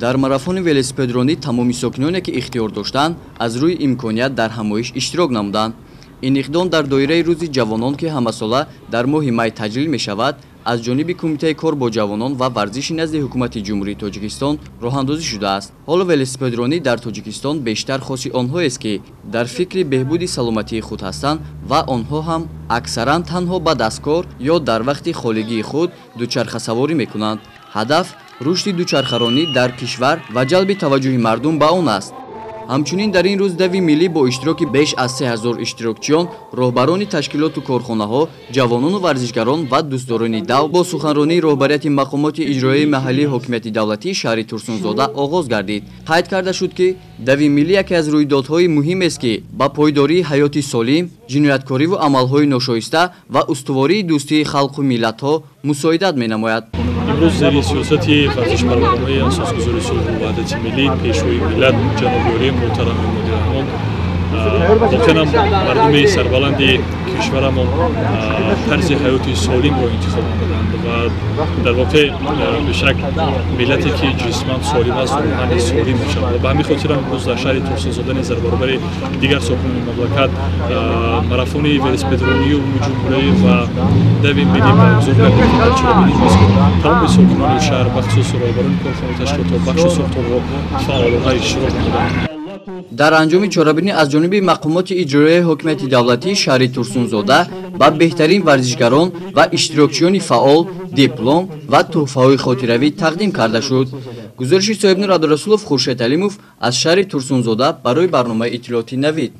дар марафони велосипедронӣ тамоми сокиноне ки ихтиёр доштанд аз рӯи имконият дар ҳамоиш иштирок намуданд. ин иқдом дар доираи рӯзи ҷавонон ки ҳамасола дар моҳи май таҷлил мешавад аз ҷониби кумитаи кор бо ҷавонон ва варзиши назди ҳукумати ҷумҳурии Тоҷикистон роҳандозӣ шудааст. ҳоло велосипедронӣ дар Тоҷикистон бештар хоси онҳоест ки дар фикри беҳбуди саломатии худ ҳастанд ва онҳо ҳам аксаран танҳо ба дасткор ё дар вақти холигии худ дучархасаворӣ мекунанд. ҳадаф рушди дучархаронӣ дар кишвар ва ҷалби таваҷҷӯҳи мардум ба он аст. ҳамчунин дар ин рӯз Дави миллӣ бо иштироки беш аз 3000 иштирокчиён, роҳбарони ташкилоту корхонаҳо, ҷавонону варзишгарон ва дӯстдорони дав бо суханронии роҳбарияти мақомоти иҷроии маҳаллии ҳокимияти давлатии шаҳри Турсунзода оғоз гардид. Қайд карда шуд ки Дави миллӣ яке аз рӯйдодҳои муҳимест ки ба пойдории ҳаёти солим, ҷинояткориву амалҳои ношоиста ва устувории дӯстии халқу миллатҳо мусоидат менамояд. имрӯз зери сиёсати варзишбарномаи асосгузори сулҳу ваҳдати миллӣ пешвои миллат ҷанобёрии муҳтарами мудираҳон яканам мардуми сарбаланди кишварамон тарзи ҳаёти солимро интихоб намуданд ва дар воқеъ бешак миллате ки ҷисман солим аст рӯҳани солим мешавад. Ба ҳамин хотирам имрӯз дар шаҳри Турсунзода низ дар баробари дигар сокинони мамлакат марафони велосипедронию ҷумҳурӣ ва Дави миллӣ баргузор гардид. дар чора бинемаст ки тамоми сокинони шаҳр бахусус роҳбарони корхонаи ташкилотҳо бахшу сохторҳо фаъолона иштирок намуданд. дар анҷоми чорабинӣ аз ҷониби мақомоти иҷроии ҳокимияти давлатии шаҳри Турсунзода ба беҳтарин варзишгарон ва иштирокчиёни фаъол диплом ва тӯҳфаҳои хотиравӣ тақдим карда шуд. гузориши соҳибнур Абдурасулов, Хуршед Алимов аз шаҳри Турсунзода барои барномаи иттилоъоти Навид.